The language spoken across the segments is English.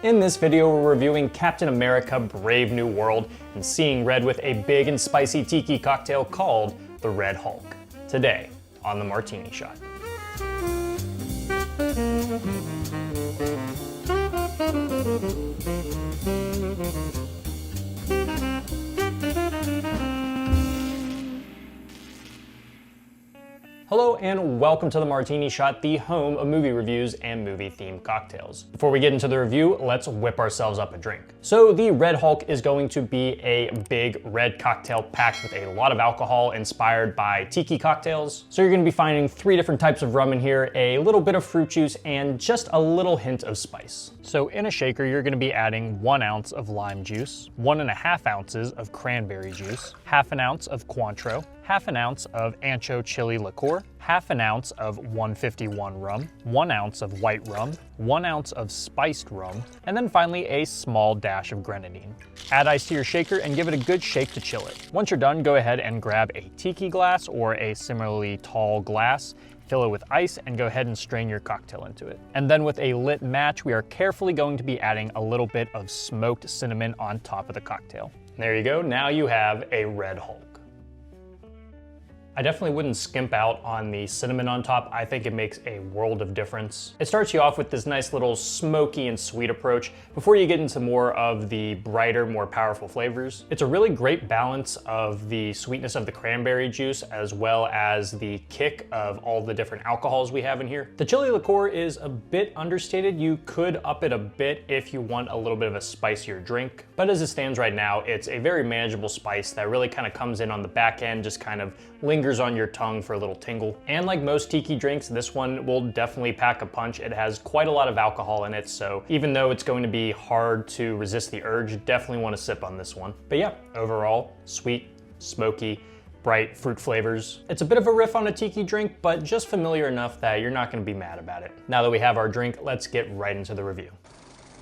In this video, we're reviewing Captain America: Brave New World and seeing red with a big and spicy tiki cocktail called the Red Hulk. Today on the Martini Shot. Hello and welcome to the Martini Shot, the home of movie reviews and movie-themed cocktails. Before we get into the review, let's whip ourselves up a drink. So the Red Hulk is going to be a big red cocktail packed with a lot of alcohol inspired by tiki cocktails. So you're going to be finding 3 different types of rum in here, a little bit of fruit juice, and just a little hint of spice. So in a shaker, you're going to be adding 1 ounce of lime juice, 1.5 ounces of cranberry juice, half an ounce of Cointreau, half an ounce of ancho chili liqueur, half an ounce of 151 rum, 1 ounce of white rum, 1 ounce of spiced rum, and then finally a small dash of grenadine. Add ice to your shaker and give it a good shake to chill it. Once you're done, go ahead and grab a tiki glass or a similarly tall glass, fill it with ice, and go ahead and strain your cocktail into it. And then with a lit match, we are carefully going to be adding a little bit of smoked cinnamon on top of the cocktail. There you go, now you have a Red Hulk. I definitely wouldn't skimp out on the cinnamon on top. I think it makes a world of difference. It starts you off with this nice little smoky and sweet approach before you get into more of the brighter, more powerful flavors. It's a really great balance of the sweetness of the cranberry juice as well as the kick of all the different alcohols we have in here. The chili liqueur is a bit understated. You could up it a bit if you want a little bit of a spicier drink, but as it stands right now, it's a very manageable spice that really kind of comes in on the back end, just kind of lingers on your tongue for a little tingle. And like most tiki drinks, this one will definitely pack a punch. It has quite a lot of alcohol in it, so even though it's going to be hard to resist the urge, definitely want to sip on this one. But yeah, overall, sweet, smoky, bright fruit flavors. It's a bit of a riff on a tiki drink, but just familiar enough that you're not going to be mad about it. Now that we have our drink, let's get right into the review.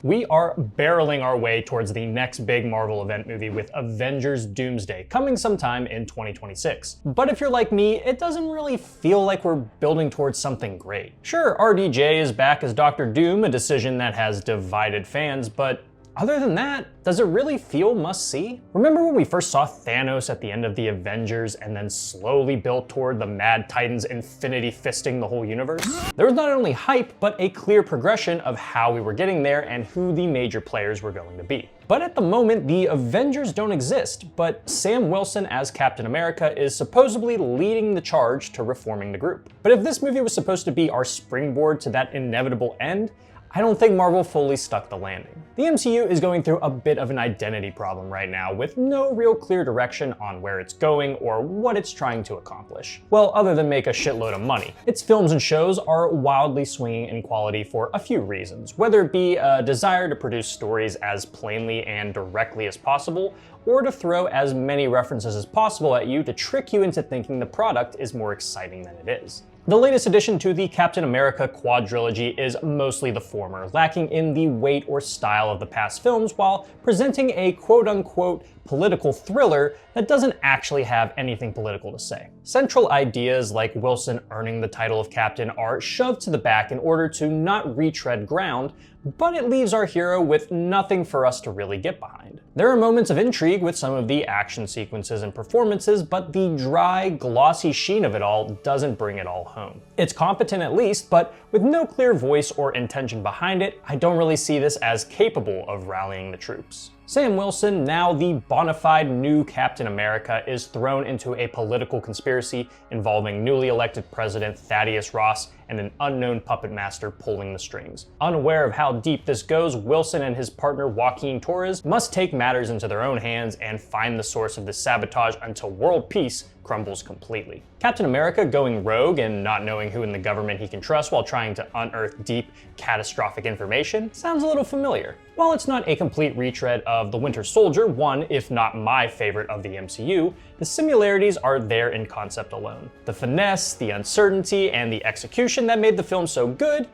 We are barreling our way towards the next big Marvel event movie with Avengers: Doomsday, coming sometime in 2026. But if you're like me, it doesn't really feel like we're building towards something great. Sure, RDJ is back as Dr. Doom, a decision that has divided fans, but other than that, does it really feel must-see? Remember when we first saw Thanos at the end of the Avengers and then slowly built toward the Mad Titans infinity fisting the whole universe? There was not only hype, but a clear progression of how we were getting there and who the major players were going to be. But at the moment, the Avengers don't exist, but Sam Wilson as Captain America is supposedly leading the charge to reforming the group. But if this movie was supposed to be our springboard to that inevitable end, I don't think Marvel fully stuck the landing. The MCU is going through a bit of an identity problem right now with no real clear direction on where it's going or what it's trying to accomplish. Well, other than make a shitload of money. Its films and shows are wildly swinging in quality for a few reasons, whether it be a desire to produce stories as plainly and directly as possible, or to throw as many references as possible at you to trick you into thinking the product is more exciting than it is. The latest addition to the Captain America quadrilogy is mostly the former, lacking in the weight or style of the past films while presenting a quote-unquote political thriller that doesn't actually have anything political to say. Central ideas like Wilson earning the title of captain are shoved to the back in order to not retread ground, but it leaves our hero with nothing for us to really get behind. There are moments of intrigue with some of the action sequences and performances, but the dry, glossy sheen of it all doesn't bring it all home. It's competent at least, but with no clear voice or intention behind it, I don't really see this as capable of rallying the troops. Sam Wilson, now the bona fide new Captain America, is thrown into a political conspiracy involving newly elected President Thaddeus Ross and an unknown puppet master pulling the strings. Unaware of how deep this goes, Wilson and his partner Joaquin Torres must take matters into their own hands and find the source of this sabotage until world peace crumbles completely. Captain America going rogue and not knowing who in the government he can trust while trying to unearth deep, catastrophic information sounds a little familiar. While it's not a complete retread of The Winter Soldier, one, if not my favorite of the MCU, the similarities are there in concept alone. The finesse, the uncertainty, and the execution that made the film so good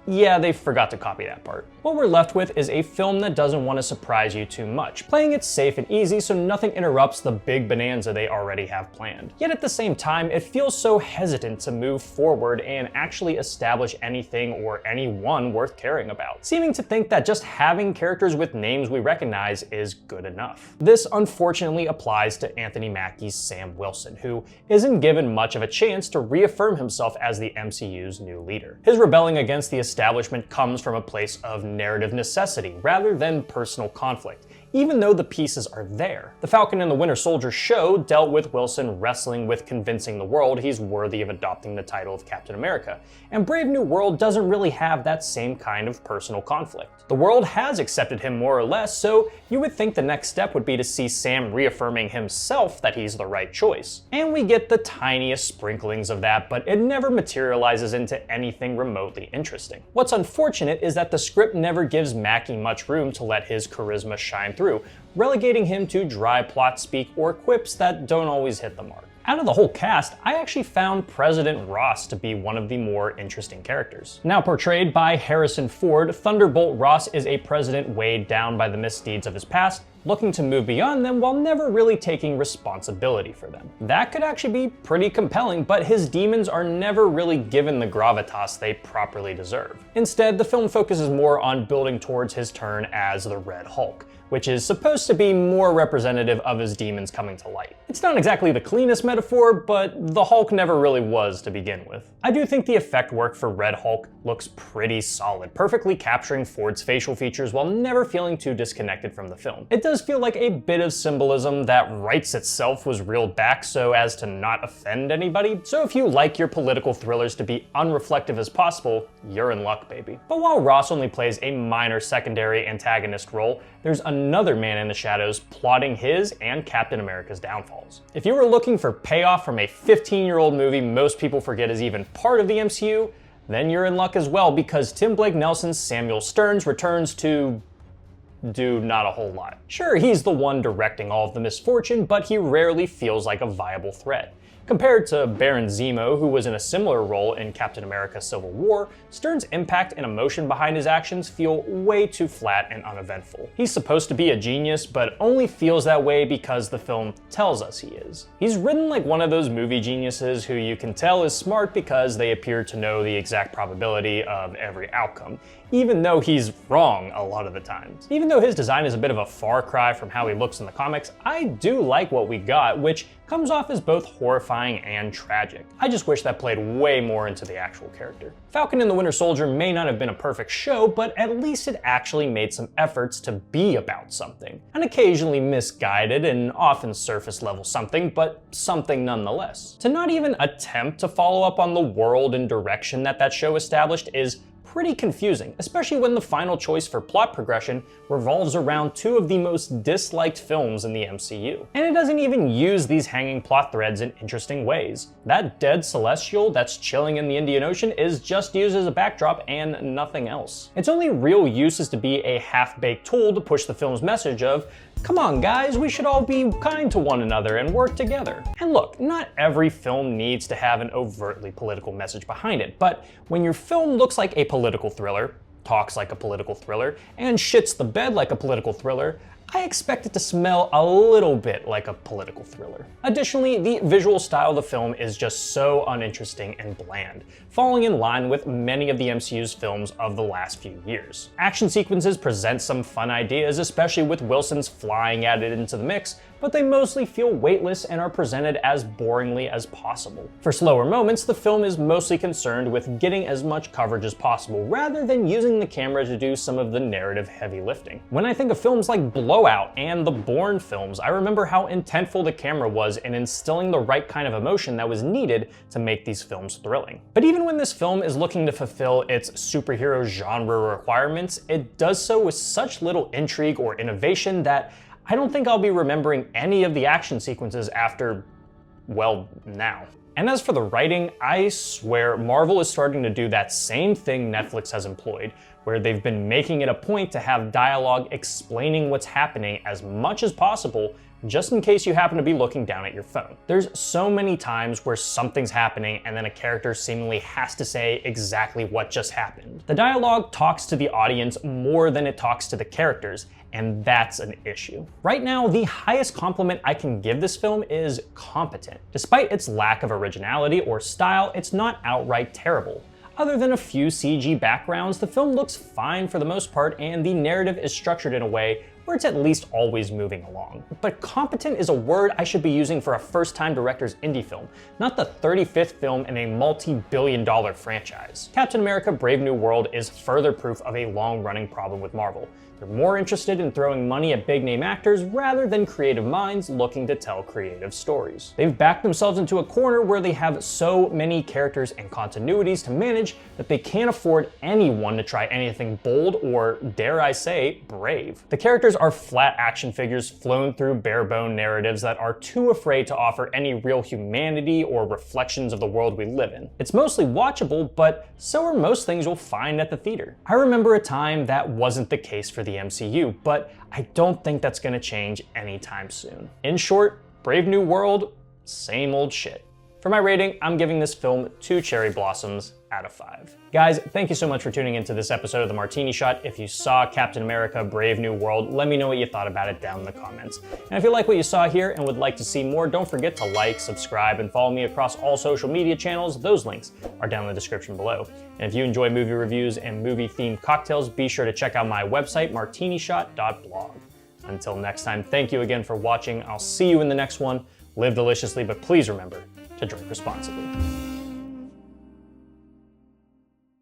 yeah, they forgot to copy that part. What we're left with is a film that doesn't want to surprise you too much, playing it safe and easy so nothing interrupts the big bonanza they already have planned. Yet at the same time, it feels so hesitant to move forward and actually establish anything or anyone worth caring about, seeming to think that just having characters with names we recognize is good enough. This unfortunately applies to Anthony Mackie's Sam Wilson, who isn't given much of a chance to reaffirm himself as the MCU's new leader. His rebelling against the establishment comes from a place of narrative necessity rather than personal conflict, even though the pieces are there. The Falcon and the Winter Soldier show dealt with Wilson wrestling with convincing the world he's worthy of adopting the title of Captain America, and Brave New World doesn't really have that same kind of personal conflict. The world has accepted him more or less, so you would think the next step would be to see Sam reaffirming himself that he's the right choice. And we get the tiniest sprinklings of that, but it never materializes into anything remotely interesting. What's unfortunate is that the script never gives Mackie much room to let his charisma shine through, relegating him to dry plot speak or quips that don't always hit the mark. Out of the whole cast, I actually found President Ross to be one of the more interesting characters. Now portrayed by Harrison Ford, Thunderbolt Ross is a president weighed down by the misdeeds of his past, looking to move beyond them while never really taking responsibility for them. That could actually be pretty compelling, but his demons are never really given the gravitas they properly deserve. Instead, the film focuses more on building towards his turn as the Red Hulk, which is supposed to be more representative of his demons coming to light. It's not exactly the cleanest metaphor, but the Hulk never really was to begin with. I do think the effect work for Red Hulk looks pretty solid, perfectly capturing Ford's facial features while never feeling too disconnected from the film. It does feel like a bit of symbolism that writes itself was reeled back so as to not offend anybody, so if you like your political thrillers to be unreflective as possible, you're in luck, baby. But while Ross only plays a minor secondary antagonist role, there's another man in the shadows plotting his and Captain America's downfalls. If you were looking for payoff from a 15-year-old movie most people forget is even part of the MCU, then you're in luck as well, because Tim Blake Nelson's Samuel Stearns returns to do not a whole lot. Sure, he's the one directing all of the misfortune, but he rarely feels like a viable threat. Compared to Baron Zemo, who was in a similar role in Captain America Civil War, Stearns' impact and emotion behind his actions feel way too flat and uneventful. He's supposed to be a genius, but only feels that way because the film tells us he is. He's written like one of those movie geniuses who you can tell is smart because they appear to know the exact probability of every outcome, even though he's wrong a lot of the times. Even though his design is a bit of a far cry from how he looks in the comics, I do like what we got, which comes off as both horrifying and tragic. I just wish that played way more into the actual character. Falcon and the Winter Soldier may not have been a perfect show, but at least it actually made some efforts to be about something. An occasionally misguided and often surface level something, but something nonetheless. To not even attempt to follow up on the world and direction that show established is pretty confusing, especially when the final choice for plot progression revolves around two of the most disliked films in the MCU. And it doesn't even use these hanging plot threads in interesting ways. That dead celestial that's chilling in the Indian Ocean is just used as a backdrop and nothing else. Its only real use is to be a half-baked tool to push the film's message of, come on guys, we should all be kind to one another and work together. And look, not every film needs to have an overtly political message behind it, but when your film looks like a political thriller, talks like a political thriller, and shits the bed like a political thriller, I expect it to smell a little bit like a political thriller. Additionally, the visual style of the film is just so uninteresting and bland, falling in line with many of the MCU's films of the last few years. Action sequences present some fun ideas, especially with Wilson's flying added into the mix, but they mostly feel weightless and are presented as boringly as possible. For slower moments, the film is mostly concerned with getting as much coverage as possible, rather than using the camera to do some of the narrative heavy lifting. When I think of films like Blowout and the Bourne films, I remember how intentful the camera was in instilling the right kind of emotion that was needed to make these films thrilling. But even when this film is looking to fulfill its superhero genre requirements, it does so with such little intrigue or innovation that I don't think I'll be remembering any of the action sequences after, well, now. And as for the writing, I swear Marvel is starting to do that same thing Netflix has employed, where they've been making it a point to have dialogue explaining what's happening as much as possible just in case you happen to be looking down at your phone. There's so many times where something's happening and then a character seemingly has to say exactly what just happened. The dialogue talks to the audience more than it talks to the characters, and that's an issue. Right now, the highest compliment I can give this film is competent. Despite its lack of originality or style, it's not outright terrible. Other than a few CG backgrounds, the film looks fine for the most part, and the narrative is structured in a way where it's at least always moving along. But competent is a word I should be using for a first-time director's indie film, not the 35th film in a multi-billion-dollar franchise. Captain America: Brave New World is further proof of a long-running problem with Marvel. They're more interested in throwing money at big-name actors rather than creative minds looking to tell creative stories. They've backed themselves into a corner where they have so many characters and continuities to manage that they can't afford anyone to try anything bold or, dare I say, brave. The characters are flat action figures flown through bare-bone narratives that are too afraid to offer any real humanity or reflections of the world we live in. It's mostly watchable, but so are most things you'll find at the theater. I remember a time that wasn't the case for the MCU, but I don't think that's gonna change anytime soon. In short, Brave New World, same old shit. For my rating, I'm giving this film 2 cherry blossoms out of 5. Guys, thank you so much for tuning into this episode of the Martini Shot. If you saw Captain America: Brave New World, let me know what you thought about it down in the comments. And if you like what you saw here and would like to see more, don't forget to like, subscribe, and follow me across all social media channels. Those links are down in the description below. And if you enjoy movie reviews and movie-themed cocktails, be sure to check out my website, martinishot.blog. Until next time, thank you again for watching. I'll see you in the next one. Live deliciously, but please remember to drink responsibly.